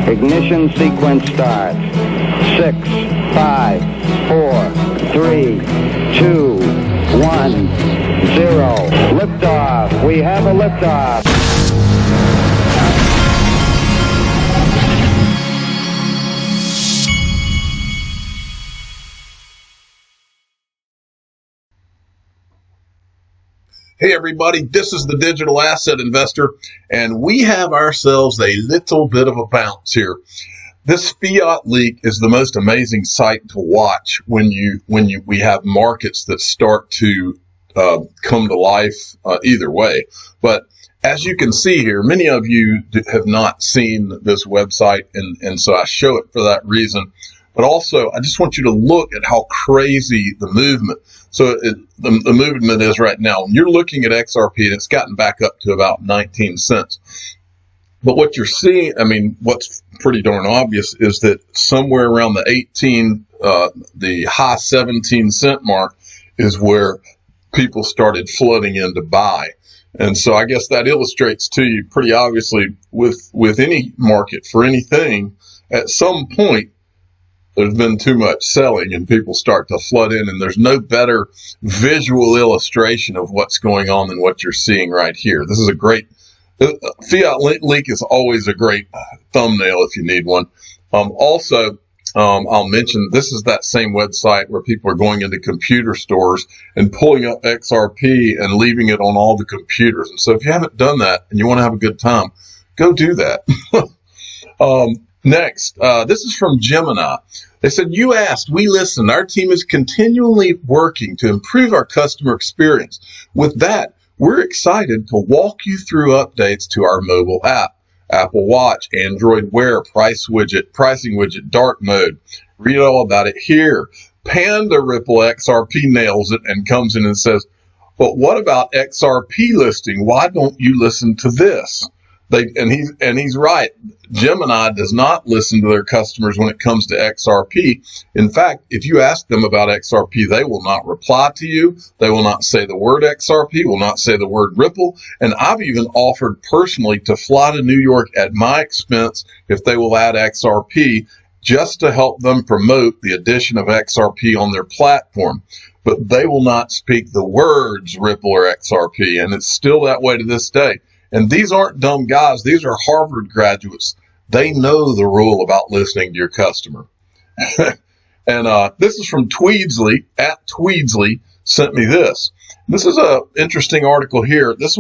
Ignition sequence starts. 6, 5, 4, 3, 2, 1, 0. Liftoff. We have a liftoff. Hey everybody, this is the Digital Asset Investor, and we have ourselves a little bit of a bounce here. This Fiatleak is the most amazing sight to watch when we have markets that start to come to life either way. But as you can see here, many of you have not seen this website, and so I show it for that reason. But also, I just want you to look at how crazy the movement. So the movement is right now. You're looking at XRP, and it's gotten back up to about 19 cents. But what you're seeing, I mean, what's pretty darn obvious is that somewhere around the high 17 cent mark is where people started flooding in to buy. And so I guess that illustrates to you pretty obviously with any market for anything, at some point, there's been too much selling and people start to flood in, and there's no better visual illustration of what's going on than what you're seeing right here. This is a great, Fiatleak is always a great thumbnail if you need one. Also, I'll mention this is that same website where people are going into computer stores and pulling up XRP and leaving it on all the computers. And so if you haven't done that and you want to have a good time, go do that. Next, this is from Gemini. They said, you asked, we listened. Our team is continually working to improve our customer experience. With that, we're excited to walk you through updates to our mobile app, Apple Watch, Android Wear, pricing widget, dark mode. Read all about it here. Panda Ripple XRP nails it and comes in and says, but what about XRP listing? Why don't you listen to this? He's right. Gemini does not listen to their customers when it comes to XRP. In fact, if you ask them about XRP, they will not reply to you. They will not say the word XRP, will not say the word Ripple. And I've even offered personally to fly to New York at my expense if they will add XRP, just to help them promote the addition of XRP on their platform. But they will not speak the words Ripple or XRP, and it's still that way to this day. And these aren't dumb guys. These are Harvard graduates. They know the rule about listening to your customer. And this is from Tweedsley, at Tweedsley, sent me this. This is an interesting article here. This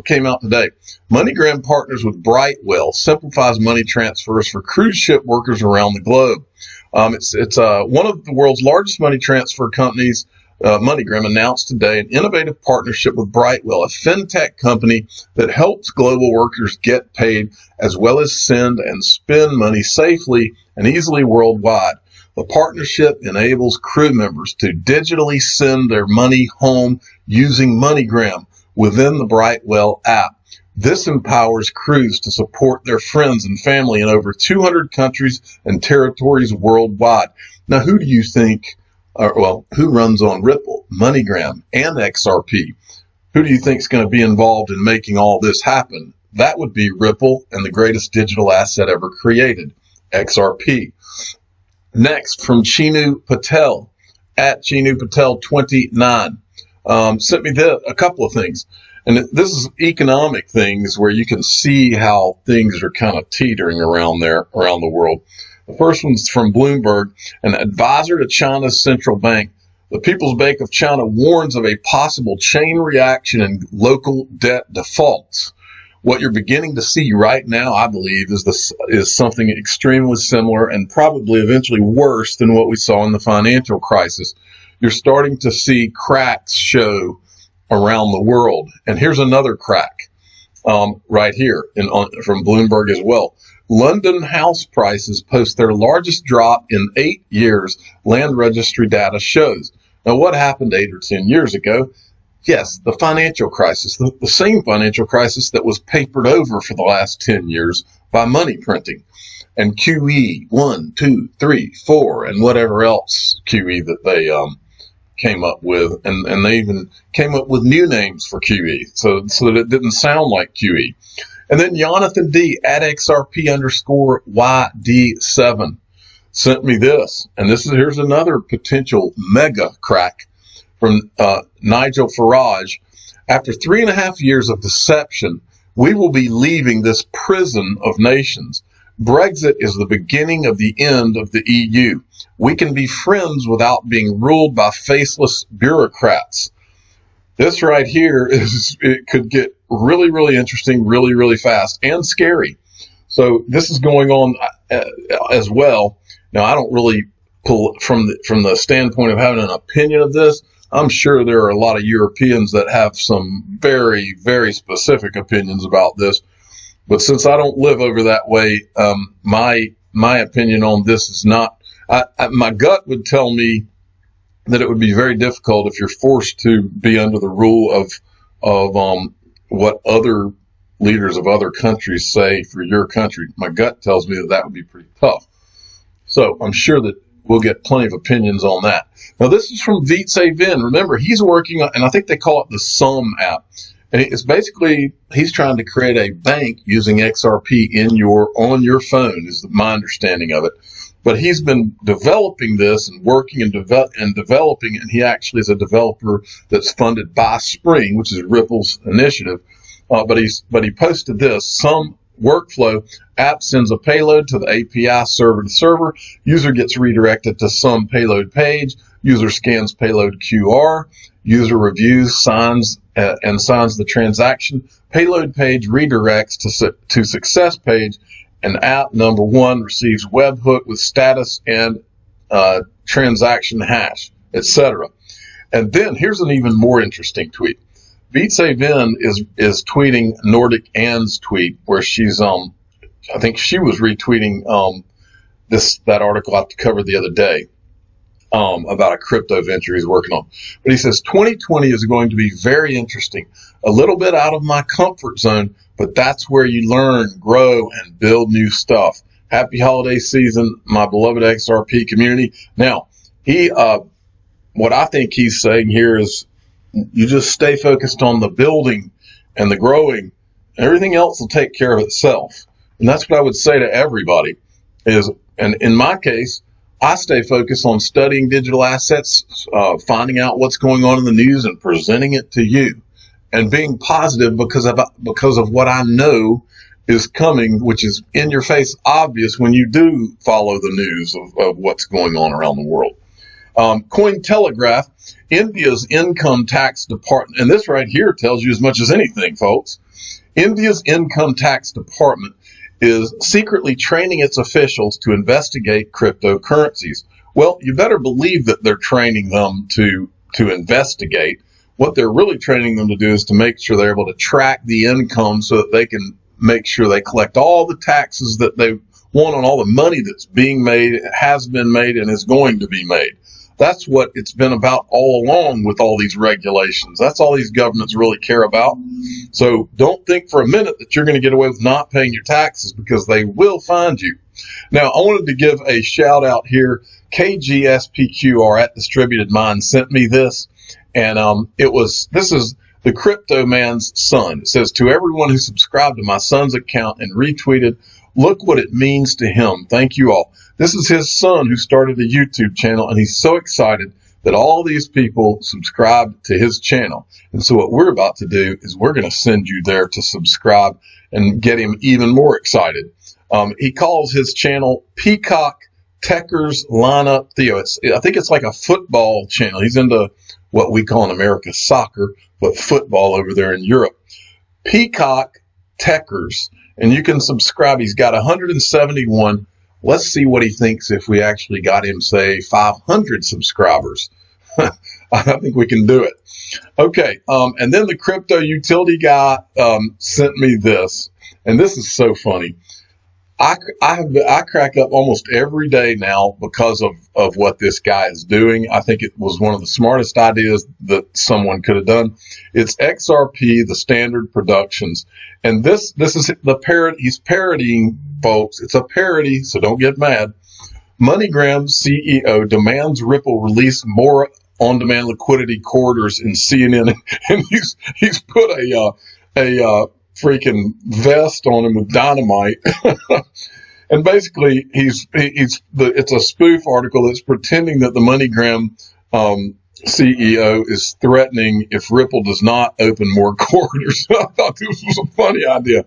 came out today. MoneyGram partners with Brightwell, simplifies money transfers for cruise ship workers around the globe. It's one of the world's largest money transfer companies. MoneyGram announced today an innovative partnership with Brightwell, a fintech company that helps global workers get paid as well as send and spend money safely and easily worldwide. The partnership enables crew members to digitally send their money home using MoneyGram within the Brightwell app. This empowers crews to support their friends and family in over 200 countries and territories worldwide. Now, who do you think? Who runs on Ripple, MoneyGram, and XRP? Who do you think is going to be involved in making all this happen? That would be Ripple and the greatest digital asset ever created, XRP. Next, from Chinu Patel, at Chinu Patel 29, sent me a couple of things. And this is economic things where you can see how things are kind of teetering around the world. The first one's from Bloomberg, an advisor to China's central bank. The People's Bank of China warns of a possible chain reaction in local debt defaults. What you're beginning to see right now, I believe, is something extremely similar and probably eventually worse than what we saw in the financial crisis. You're starting to see cracks show around the world. And here's another crack right here from Bloomberg as well. London house prices post their largest drop in 8 years, land registry data shows. Now, what happened 8 or 10 years ago? Yes, the financial crisis, the same financial crisis that was papered over for the last 10 years by money printing. And QE 1, 2, 3, 4, and whatever else QE that they came up with. And they even came up with new names for QE so that it didn't sound like QE. And then Jonathan D at XRP_YD7 sent me this. And here's another potential mega crack from Nigel Farage. After 3.5 years of deception, we will be leaving this prison of nations. Brexit is the beginning of the end of the EU. We can be friends without being ruled by faceless bureaucrats. This right here it could get really, really interesting, really, really fast and scary. So this is going on as well. Now, I don't really pull from the standpoint of having an opinion of this. I'm sure there are a lot of Europeans that have some very, very specific opinions about this. But since I don't live over that way, my opinion on this is not. My gut would tell me that it would be very difficult if you're forced to be under the rule of what other leaders of other countries say for your country. My gut tells me that would be pretty tough. So I'm sure that we'll get plenty of opinions on that. Now, this is from Vin. Remember, he's working on, and I think they call it the Sum app. And it's basically, he's trying to create a bank using XRP on your phone, is my understanding of it. But he's been developing this and working and developing, and he actually is a developer that's funded by Spring, which is Ripple's initiative. But he posted this: some workflow app sends a payload to the API server to server. User gets redirected to some payload page. User scans payload QR. User reviews, signs the transaction. Payload page redirects to success page. And app number 1 receives webhook with status and transaction hash, etc. And then here's an even more interesting tweet. Vin is tweeting Nordic Ann's tweet where she's I think she was retweeting that article I covered the other day about a crypto venture he's working on. But he says 2020 is going to be very interesting, a little bit out of my comfort zone, but that's where you learn, grow, and build new stuff. Happy holiday season, my beloved XRP community. Now, what I think he's saying here is you just stay focused on the building and the growing. Everything else will take care of itself. And that's what I would say to everybody and in my case, I stay focused on studying digital assets, finding out what's going on in the news and presenting it to you, and being positive because of what I know is coming, which is in your face obvious when you do follow the news of what's going on around the world. Cointelegraph, India's income tax department, and this right here tells you as much as anything, folks. India's income tax department is secretly training its officials to investigate cryptocurrencies. Well, you better believe that they're training them to investigate. What they're really training them to do is to make sure they're able to track the income so that they can make sure they collect all the taxes that they want on all the money that's being made, has been made, and is going to be made. That's what it's been about all along with all these regulations. That's all these governments really care about. So don't think for a minute that you're going to get away with not paying your taxes, because they will find you. Now, I wanted to give a shout out here. KGSPQR at Distributed Mind sent me this, and this is the Crypto Man's son. It says, to everyone who subscribed to my son's account and retweeted, look what it means to him. Thank you all. This is his son who started a YouTube channel, and he's so excited that all these people subscribed to his channel. And so what we're about to do is we're going to send you there to subscribe and get him even more excited. He calls his channel Peacock Checkers Lineup Theo. I think it's like a football channel. He's into what we call in America soccer, but football over there in Europe. Peacock Checkers. And you can subscribe. He's got 171. Let's see what he thinks if we actually got him, say, 500 subscribers. I think we can do it. Okay, and then the crypto utility guy sent me this, and this is so funny. I crack up almost every day now because of what this guy is doing. I think it was one of the smartest ideas that someone could have done. It's XRP, the Standard Productions. And this is the parody. He's parodying, folks. It's a parody, so don't get mad. MoneyGram CEO demands Ripple release more on-demand liquidity corridors in CNN, and he's put freaking vest on him with dynamite. And basically, it's a spoof article that's pretending that the MoneyGram CEO is threatening if Ripple does not open more corridors. I thought this was a funny idea.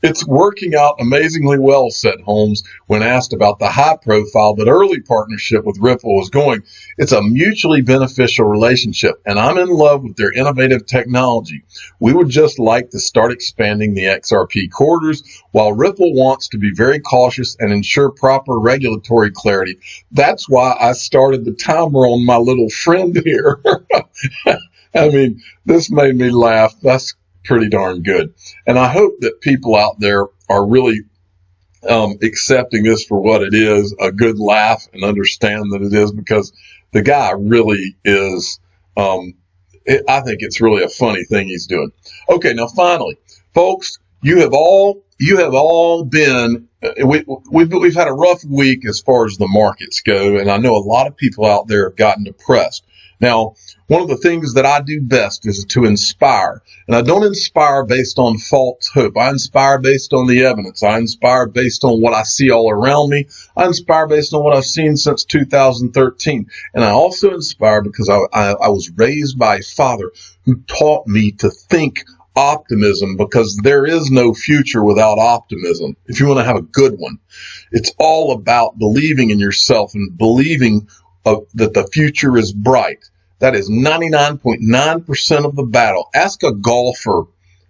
It's working out amazingly well, said Holmes, when asked about the high profile but early partnership with Ripple was going. It's a mutually beneficial relationship, and I'm in love with their innovative technology. We would just like to start expanding the XRP corridors, while Ripple wants to be very cautious and ensure proper regulatory clarity. That's why I started the timer on my little friend here. I mean, this made me laugh. That's pretty darn good. And I hope that people out there are really accepting this for what it is, a good laugh, and understand that it is, because the guy really is, I think it's really a funny thing he's doing. Okay, now finally, folks, you have all been, we've had a rough week as far as the markets go, and I know a lot of people out there have gotten depressed. Now, one of the things that I do best is to inspire. And I don't inspire based on false hope. I inspire based on the evidence. I inspire based on what I see all around me. I inspire based on what I've seen since 2013. And I also inspire because I was raised by a father who taught me to think optimism, because there is no future without optimism. If you want to have a good one, it's all about believing in yourself and believing that the future is bright. That is 99.9% of the battle. Ask a golfer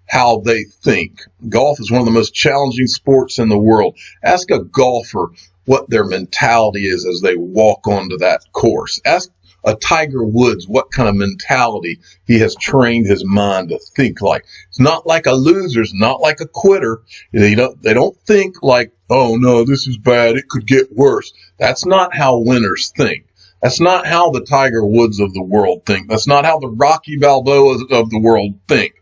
how they think. Golf is one of the most challenging sports in the world. Ask a golfer what their mentality is as they walk onto that course. Ask a Tiger Woods what kind of mentality he has trained his mind to think like. It's not like a loser. It's not like a quitter. They don't think like, oh no, this is bad, it could get worse. That's not how winners think. That's not how the Tiger Woods of the world think. That's not how the Rocky Balboas of the world think.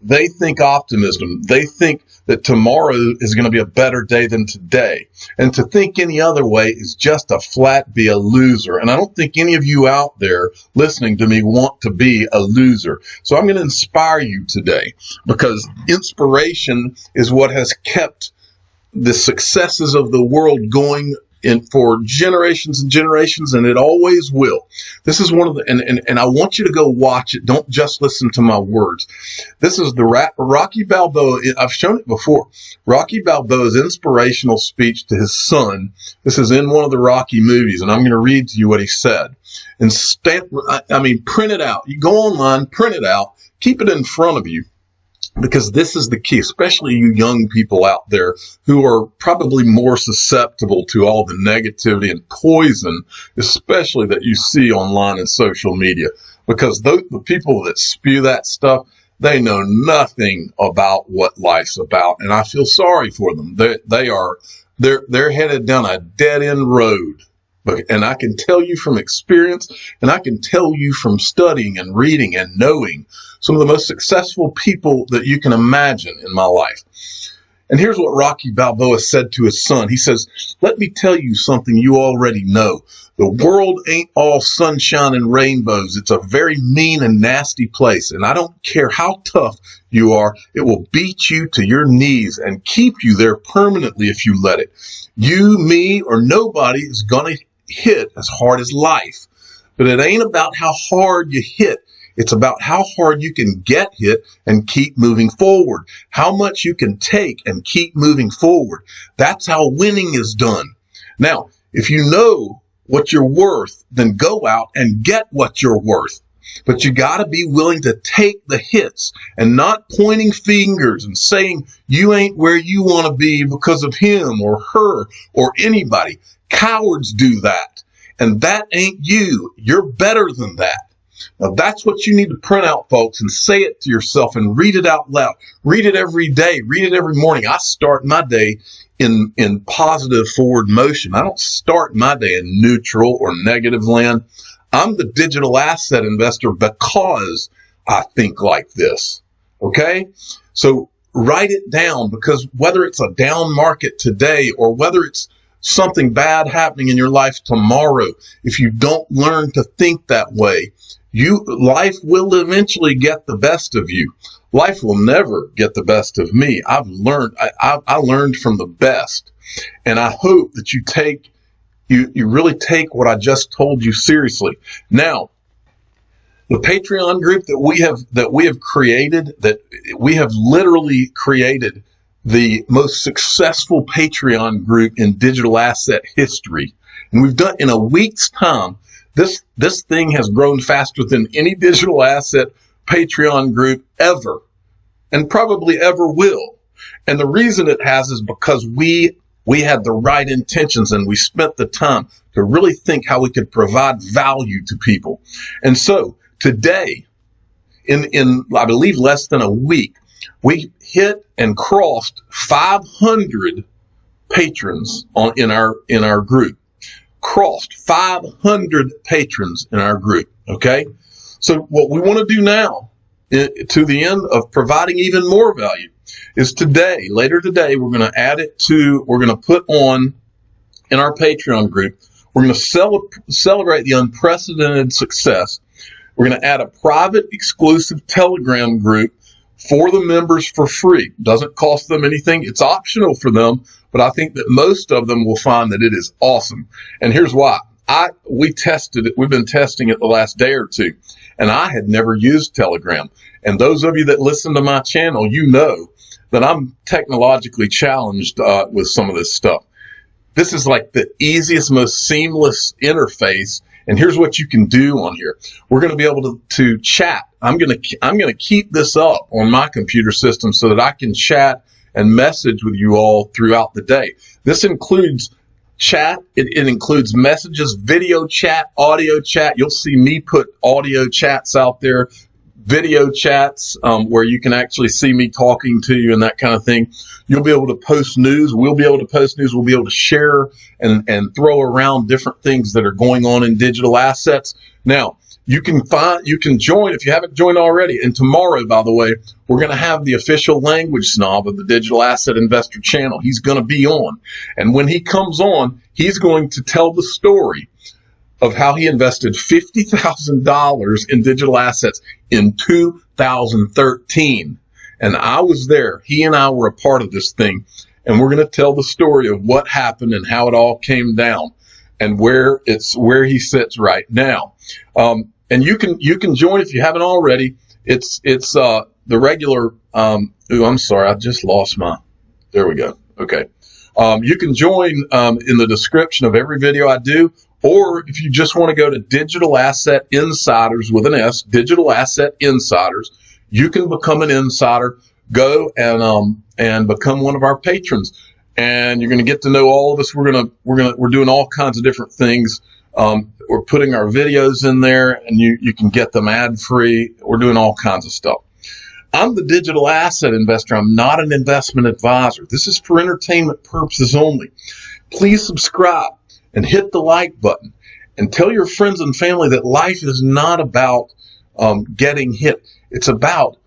They think optimism. They think that tomorrow is going to be a better day than today. And to think any other way is just to flat be a loser. And I don't think any of you out there listening to me want to be a loser. So I'm going to inspire you today, because inspiration is what has kept the successes of the world going for generations and generations, and it always will. This is one of the, and I want you to go watch it. Don't just listen to my words. This is the Rocky Balboa. I've shown it before. Rocky Balboa's inspirational speech to his son. This is in one of the Rocky movies, and I'm going to read to you what he said. And print it out. You go online, print it out, keep it in front of you. Because this is the key, especially you young people out there who are probably more susceptible to all the negativity and poison, especially that you see online and social media. Because the people that spew that stuff, they know nothing about what life's about, and I feel sorry for them. They're headed down a dead end road. And I can tell you from experience, and I can tell you from studying and reading and knowing some of the most successful people that you can imagine in my life. And here's what Rocky Balboa said to his son. He says, "Let me tell you something you already know. The world ain't all sunshine and rainbows. It's a very mean and nasty place. And I don't care how tough you are, it will beat you to your knees and keep you there permanently if you let it. You, me, or nobody is going to hit as hard as life. But it ain't about how hard you hit. It's about how hard you can get hit and keep moving forward. How much you can take and keep moving forward. That's how winning is done. Now, if you know what you're worth, then go out and get what you're worth. But you got to be willing to take the hits and not pointing fingers and saying you ain't where you want to be because of him or her or anybody. Cowards do that. And that ain't you. You're better than that. Now, that's what you need to print out, folks, and say it to yourself and read it out loud. Read it every day. Read it every morning. I start my day in positive forward motion. I don't start my day in neutral or negative land. I'm the digital asset investor because I think like this. Okay? So write it down, because whether it's a down market today or whether it's something bad happening in your life tomorrow, if you don't learn to think that way, Life will eventually get the best of you. Life will never get the best of me. I learned from the best, and I hope that you really take what I just told you seriously. Now, the Patreon group that we have created, that we have literally created the most successful Patreon group in digital asset history. And we've done, in a week's time, this thing has grown faster than any digital asset Patreon group ever, and probably ever will. And the reason it has is because we had the right intentions, and we spent the time to really think how we could provide value to people. And so today, in I believe less than a week, we hit and crossed 500 patrons in our group. Crossed 500 patrons in our group. Okay, so what we want to do now, to the end of providing even more value, is later today, we're going to put on in our Patreon group, we're going to celebrate the unprecedented success. We're going to add a private exclusive Telegram group for the members for free. Doesn't cost them anything. It's optional for them, but I think that most of them will find that it is awesome. And here's why. We tested it. We've been testing it the last day or two, and I had never used Telegram. And those of you that listen to my channel, you know that I'm technologically challenged with some of this stuff. This is like the easiest, most seamless interface. And here's what you can do on here. We're going to be able to chat. I'm going to keep this up on my computer system so that I can chat and message with you all throughout the day. This includes chat. It includes messages, video chat, audio chat. You'll see me put audio chats out there, video chats where you can actually see me talking to you and that kind of thing. You'll be able to post news. We'll be able to post news. We'll be able to share and throw around different things that are going on in digital assets. Now, you can join if you haven't joined already. And tomorrow, by the way, we're going to have the official language snob of the Digital Asset Investor channel. He's going to be on. And when he comes on, he's going to tell the story of how he invested $50,000 in digital assets in 2013. And I was there. He and I were a part of this thing. And we're going to tell the story of what happened and how it all came down and where he sits right now. And you can join if you haven't already. It's the regular, I'm sorry. I just lost there we go. Okay. You can join, in the description of every video I do. Or if you just want to go to Digital Asset Insiders with an S, Digital Asset Insiders, you can become an insider. Go and become one of our patrons, and you're going to get to know all of us. We're doing all kinds of different things. We're putting our videos in there, and you can get them ad free. We're doing all kinds of stuff. I'm the digital asset investor. I'm not an investment advisor. This is for entertainment purposes only. Please subscribe and hit the like button, and tell your friends and family that life is not about getting hit. It's about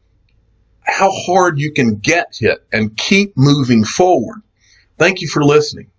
how hard you can get hit and keep moving forward. Thank you for listening.